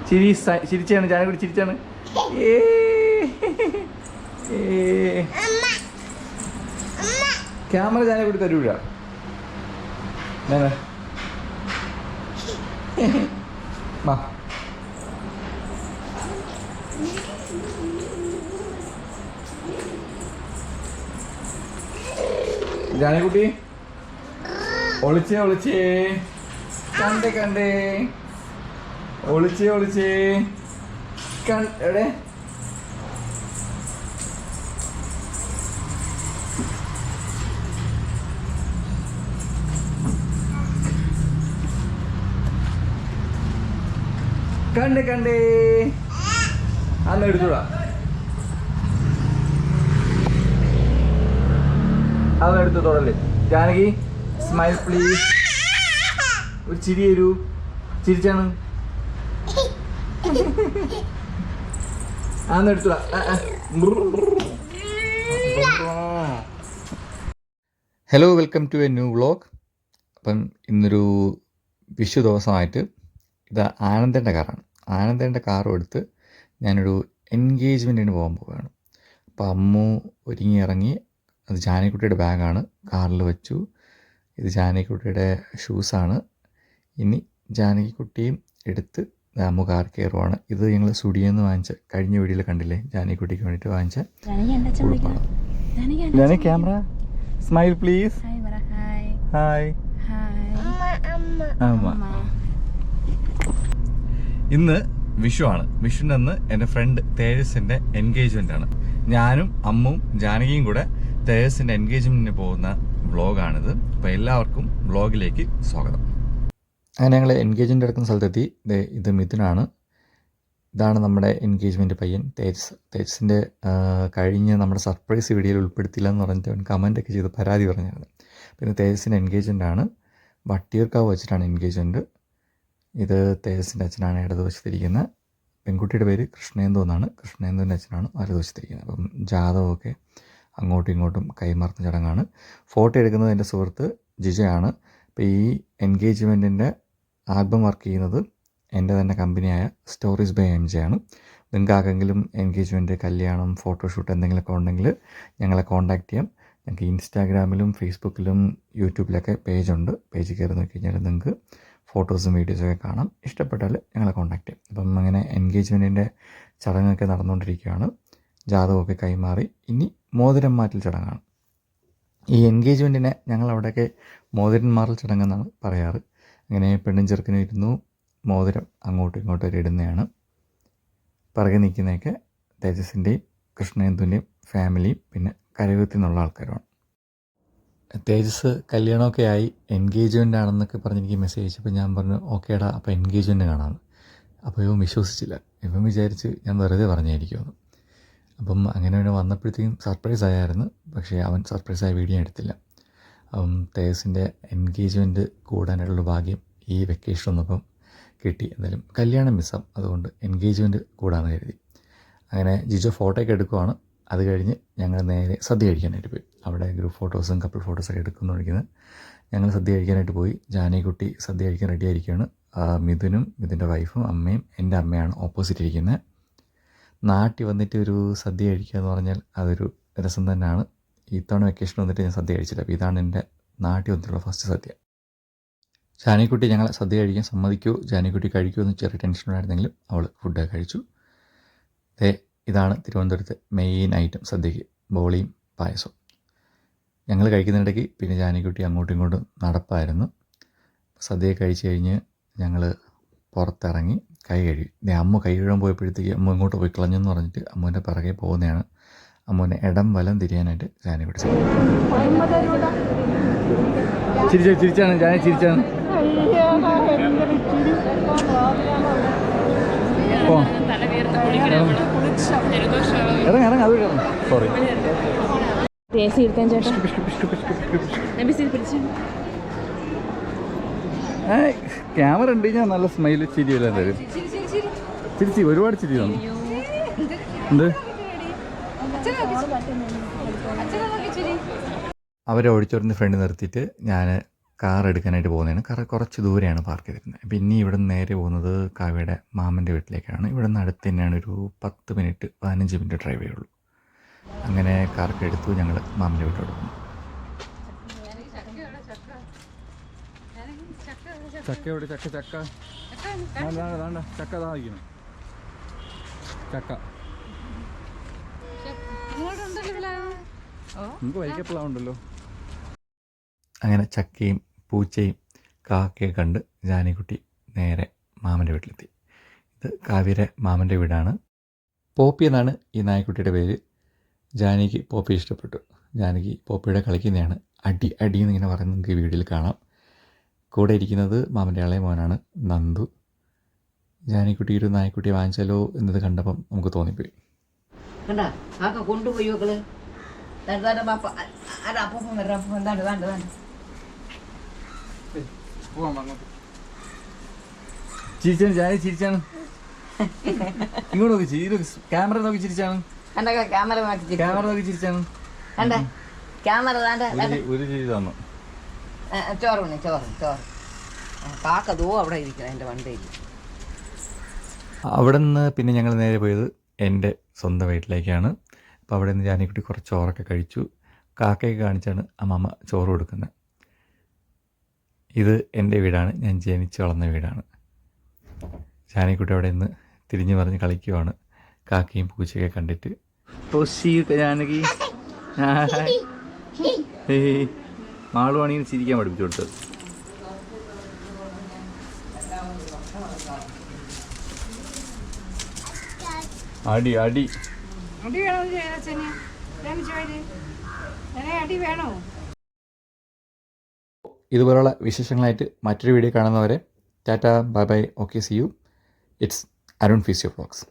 ചിരിച്ചാണ് Janakutty ചിരിച്ചാണ്. Camera Janakutty തരൂല. ജാനക്കുട്ടി ഒളിച്ചേ ഒളിച്ചേ കണ്ടേ കണ്ടേ ഒളിച്ചേ ഒളിച്ചേ എവിടെ കണ്ടേ കണ്ടേ അന്ന് എടുത്തൂടാ. അതെടുത്ത് തൊടല്ലേ. Janaki smile please. ഒരു ചിരി തരൂ. ചിരിച്ചാണ്. അതെടുത്തൂടാ. Hello, welcome to a new vlog. അപ്പം ഇന്നൊരു വിഷു ദിവസമായിട്ട് ഇത് ആനന്ദേൻ്റെ കാറാണ്. ആനന്ദേൻ്റെ കാറും എടുത്ത് ഞാനൊരു എൻഗേജ്മെൻറ്റിന് പോകാൻ പോവുകയാണ്. അപ്പോൾ അമ്മു ഒരുങ്ങി ഇറങ്ങി. അത് ജാനക്കുട്ടിയുടെ ബാഗാണ്, കാറിൽ വെച്ചു. ഇത് ജാനക്കുട്ടിയുടെ ഷൂസാണ്. ഇനി ജാനകിക്കുട്ടിയും എടുത്ത് അമ്മു കാർ കയറുവാണ്. ഇത് ഞങ്ങൾ സ്റ്റുഡിയോന്ന് വാങ്ങിച്ച, കഴിഞ്ഞ വീഡിയോയിൽ കണ്ടില്ലേ, ജാനകിക്കുട്ടിക്ക് വേണ്ടിയിട്ട് വാങ്ങിച്ച ഉടുപ്പാണ്. Janaki camera smile please. Hi. ഇന്ന് വിഷുവാണ്. വിഷുവിൻ്റെ അന്ന് എൻ്റെ ഫ്രണ്ട് തേജസിൻ്റെ എൻഗേജ്മെൻ്റ് ആണ്. ഞാനും അമ്മും ജാനകിയും കൂടെ തേജസിൻ്റെ എൻഗേജ്മെൻറ്റിന് പോകുന്ന വ്ളോഗാണിത്. അപ്പോൾ എല്ലാവർക്കും വ്ളോഗിലേക്ക് സ്വാഗതം. അങ്ങനെ ഞങ്ങൾ എൻഗേജ്മെൻ്റ് എടുക്കുന്ന സ്ഥലത്തെത്തി. ഇത് മിഥുനാണ്. ഇതാണ് നമ്മുടെ എൻഗേജ്മെൻറ്റ് പയ്യൻ തേജസ്. തേജസിൻ്റെ കഴിഞ്ഞ് നമ്മുടെ സർപ്രൈസ് വീഡിയോയിൽ ഉൾപ്പെടുത്തില്ല എന്ന് പറഞ്ഞിട്ട് അവൻ കമൻറ്റൊക്കെ ചെയ്ത് പരാതി പറഞ്ഞായിരുന്നു. പിന്നെ തേജസിൻ്റെ എൻഗേജ്മെൻ്റ് ആണ്. വട്ടിയൂർക്കാവ് വെച്ചിട്ടാണ് എൻഗേജ്മെൻറ്റ്. ഇത് തേജസിൻ്റെ അച്ഛനാണ് ഇടതുവശത്തിരിക്കുന്നത്. പെൺകുട്ടിയുടെ പേര് കൃഷ്ണേന്ദു എന്നാണ്. കൃഷ്ണേന്ദുവിൻ്റെ അച്ഛനാണ് വലതുവശത്തിരിക്കുന്നത്. അപ്പം ജാതകമൊക്കെ അങ്ങോട്ടും ഇങ്ങോട്ടും കൈമാറുന്ന ചടങ്ങാണ്. ഫോട്ടോ എടുക്കുന്നത് എൻ്റെ സുഹൃത്ത് ജിജയാണ്. അപ്പോൾ ഈ എൻഗേജ്മെൻറ്റിൻ്റെ ആൽബം വർക്ക് ചെയ്യുന്നത് എൻ്റെ തന്നെ കമ്പനിയായ സ്റ്റോറീസ് ബൈ MJ ആണ്. നിങ്ങൾക്ക് ആർക്കെങ്കിലും എൻഗേജ്മെൻറ്റ്, കല്യാണം, ഫോട്ടോഷൂട്ട് എന്തെങ്കിലുമൊക്കെ ഉണ്ടെങ്കിൽ ഞങ്ങളെ കോൺടാക്റ്റ് ചെയ്യാം. ഞങ്ങൾക്ക് ഇൻസ്റ്റാഗ്രാമിലും ഫേസ്ബുക്കിലും യൂട്യൂബിലൊക്കെ പേജുണ്ട്. പേജിൽ കയറി നോക്കി കഴിഞ്ഞാൽ നിങ്ങൾക്ക് ഫോട്ടോസും വീഡിയോസൊക്കെ കാണാം. ഇഷ്ടപ്പെട്ടാൽ ഞങ്ങളെ കോൺടാക്റ്റ് ചെയ്യാം. അപ്പം അങ്ങനെ എൻഗേജ്മെൻറ്റിൻ്റെ ചടങ്ങൊക്കെ നടന്നുകൊണ്ടിരിക്കുകയാണ്. ജാതകമൊക്കെ കൈമാറി. ഇനി മോതിരം മാറ്റൽ ചടങ്ങാണ്. ഈ എൻഗേജ്മെൻറ്റിനെ ഞങ്ങളവിടെയൊക്കെ മോതിരം മാറൽ ചടങ്ങെന്നാണ് പറയാറ്. അങ്ങനെ പെണ്ണും ചെറുക്കനും ഇരുന്നു മോതിരം അങ്ങോട്ടും ഇങ്ങോട്ടും ഇടുന്നതാണ്. പിറകെ നിൽക്കുന്നതൊക്കെ തേജസിൻ്റെയും കൃഷ്ണേന്ദുവിൻ്റെയും ഫാമിലിയും പിന്നെ കരകത്തിൽ നിന്നുള്ള ആൾക്കാരുമാണ്. തേജസ് കല്യാണമൊക്കെ ആയി എൻഗേജ്മെൻ്റ് ആണെന്നൊക്കെ പറഞ്ഞ് എനിക്ക് മെസ്സേജ് അയച്ചപ്പോൾ ഞാൻ പറഞ്ഞു ഓക്കേടാ, അപ്പോൾ എൻഗേജ്മെൻറ്റ് കാണാമെന്ന്. അപ്പോൾ ഇവൻ വിശ്വസിച്ചില്ല. ഇവൻ വിചാരിച്ച് ഞാൻ വെറുതെ പറഞ്ഞായിരിക്കുമെന്ന്. അപ്പം അങ്ങനെ അവന് വന്നപ്പോഴത്തേക്കും സർപ്രൈസ് ആയായിരുന്നു. പക്ഷേ അവൻ സർപ്രൈസായ വീഡിയോ എടുത്തില്ല. അപ്പം തേജസിൻ്റെ എൻഗേജ്മെൻറ്റ് കൂടാനുള്ള ഭാഗ്യം ഈ വെക്കേഷൻ ഒന്നപ്പം കിട്ടി. എന്തായാലും കല്യാണം മിസ്സാം, അതുകൊണ്ട് എൻഗേജ്മെൻറ്റ് കൂടാമെന്ന് കരുതി. അങ്ങനെ ജിജോ ഫോട്ടോയൊക്കെ എടുക്കുവാണ്. അത് കഴിഞ്ഞ് ഞങ്ങൾ നേരെ സദ്യ കഴിക്കാനായിട്ട് പോയി. അവിടെ ഗ്രൂപ്പ് ഫോട്ടോസും കപ്പിൾ ഫോട്ടോസൊക്കെ എടുക്കുന്നുണ്ടിരിക്കുന്നത്. ഞങ്ങൾ സദ്യ കഴിക്കാനായിട്ട് പോയി. ജാനകിക്കുട്ടി സദ്യ കഴിക്കാൻ റെഡി ആയിരിക്കുകയാണ്. മിഥുനും മിഥുൻ്റെ വൈഫും അമ്മയും എൻ്റെ അമ്മയാണ് ഓപ്പോസിറ്റ് ഇരിക്കുന്നത്. നാട്ടിൽ വന്നിട്ട് ഒരു സദ്യ കഴിക്കുക എന്ന് പറഞ്ഞാൽ അതൊരു രസം തന്നെയാണ്. ഇത്തവണ വെക്കേഷൻ വന്നിട്ട് ഞാൻ സദ്യ കഴിച്ചില്ല. അപ്പോൾ ഇതാണ് എൻ്റെ നാട്ടിൽ വന്നിട്ടുള്ള ഫസ്റ്റ് സദ്യ. ജാനകിക്കുട്ടി ഞങ്ങളെ സദ്യ കഴിക്കാൻ സമ്മതിക്കുമോ, ജാനകിക്കുട്ടി കഴിക്കുമോ എന്ന് ചെറിയ ടെൻഷനുണ്ടായിരുന്നെങ്കിലും അവൾ ഫുഡൊക്കെ കഴിച്ചു. ഇതാണ് തിരുവനന്തപുരത്തെ മെയിൻ ഐറ്റം സദ്യക്ക്, ബോളിയും പായസവും. ഞങ്ങൾ കഴിക്കുന്നിടയ്ക്ക് പിന്നെ ജാനകിക്കുട്ടി അങ്ങോട്ടും ഇങ്ങോട്ടും നടപ്പായിരുന്നു. സദ്യ കഴിച്ച് കഴിഞ്ഞ് ഞങ്ങൾ പുറത്തിറങ്ങി കൈ കഴുകി. അമ്മ കൈ കഴുകാൻ പോയപ്പോഴത്തേക്ക് അമ്മ ഇങ്ങോട്ട് പോയി കളഞ്ഞെന്ന് പറഞ്ഞിട്ട് അമ്മൂൻ്റെ പിറകെ പോകുന്നതാണ്. അമ്മൂനെ ഇടം വലം തിരിയാനായിട്ട് ജാനകിക്കുട്ടി ചിരിച്ചാണ്. ജാനകി ചിരിച്ചാണ്. ഇറങ്ങ അത് സോറി. ക്യാമറ ഉണ്ട് ഞാൻ നല്ല സ്മൈല് ചിരിയല്ല തരും. ചിരിച്ചി ഒരുപാട് ചിരി തന്നു. എന്ത് അവരെ ഓടിച്ചോറിൻ്റെ ഫ്രണ്ട് നിർത്തിയിട്ട് ഞാൻ കാർ എടുക്കാനായിട്ട് പോകുന്നതാണ്. കാർ കുറച്ച് ദൂരെയാണ് പാർക്ക് ചെയ്തിരുന്നത്. അപ്പോൾ ഇനി ഇവിടെ നിന്ന് നേരെ പോകുന്നത് കാവ്യയുടെ മാമൻ്റെ വീട്ടിലേക്കാണ്. ഇവിടെ നിന്ന് അടുത്ത് തന്നെയാണ്, ഒരു 10 മിനിറ്റ് 15 മിനിറ്റ് ഡ്രൈവേ ഉള്ളൂ. അങ്ങനെ കാറൊക്കെ എടുത്തു ഞങ്ങൾ മാമൻ്റെ വീട്ടിലോട്ട് പോകുന്നു. ചക്ക എവിടെ? ചക്ക ചക്ക വേണ്ട ചക്ക താഴിക്കണം. ചക്ക നമുക്ക് വൈക്കപ്പിളാവുണ്ടല്ലോ. അങ്ങനെ ചക്കയും പൂച്ചയും കാക്കയെ കണ്ട് ജാനിക്കുട്ടി നേരെ മാമൻ്റെ വീട്ടിലെത്തി. ഇത് കാവ്യയുടെ മാമൻ്റെ വീടാണ്. പോപ്പി എന്നാണ് ഈ നായ്ക്കുട്ടിയുടെ പേര്. ജാനിക്ക് പോപ്പി ഇഷ്ടപ്പെട്ടു. ജാനകി പോപ്പിയുടെ കളിക്കുന്നതാണ്. അടി അടി എന്നിങ്ങനെ പറയുന്നത് നമുക്ക് ഈ വീഡിയോയിൽ കാണാം. കൂടെ ഇരിക്കുന്നത് മാമൻ്റെ ഇളയ മോനാണ് നന്ദു. ജാനിക്കുട്ടി ഒരു നായ്ക്കുട്ടിയെ വാങ്ങിച്ചാലോ എന്നത് കണ്ടപ്പം നമുക്ക് തോന്നിപ്പോയി. കൊണ്ടുപോയി ചിരിച്ചാണ് ജാനി, ചിരിച്ചാണ്. ഇങ്ങോട്ട് നോക്കി ചിരി, ക്യാമറ നോക്കി ചിരിച്ചാണ്. ക്യാമറ നോക്കി ചിരിച്ചാണ്. ക്യാമറ ഒരു ചിരി തന്നു. ചോറ് ചോറ് ചോറ് കാക്കതോ അവിടെ ഇരിക്കണം എൻ്റെ വണ്ടിയിൽ. അവിടെ നിന്ന് പിന്നെ ഞങ്ങൾ നേരെ പോയത് എൻ്റെ സ്വന്തം വീട്ടിലേക്കാണ്. അപ്പോൾ അവിടെ നിന്ന് ജാനിക്കുട്ടി കുറച്ച് ചോറൊക്കെ കഴിച്ചു. കാക്കയൊക്കെ കാണിച്ചാണ് അമ്മമ്മ ചോറ് കൊടുക്കുന്നത്. ഇത് എൻ്റെ വീടാണ്, ഞാൻ ജനിച്ച് വളർന്ന വീടാണ്. ജാനിക്കുട്ടി അവിടെ നിന്ന് തിരിഞ്ഞു പറഞ്ഞ് കളിക്കുവാണ് കാക്കയും പൂച്ചയൊക്കെ കണ്ടിട്ട്. ജാനകി മാളുവാണെങ്കിൽ ചിരിക്കാൻ പഠിപ്പിച്ചു കൊടുത്തത്. അടി അടി ഇതുപോലുള്ള വിശേഷങ്ങളായിട്ട് മറ്റൊരു വീഡിയോ കാണുന്നവരെ tata bye bye. Okay, see you. It's Arun physio vlogs.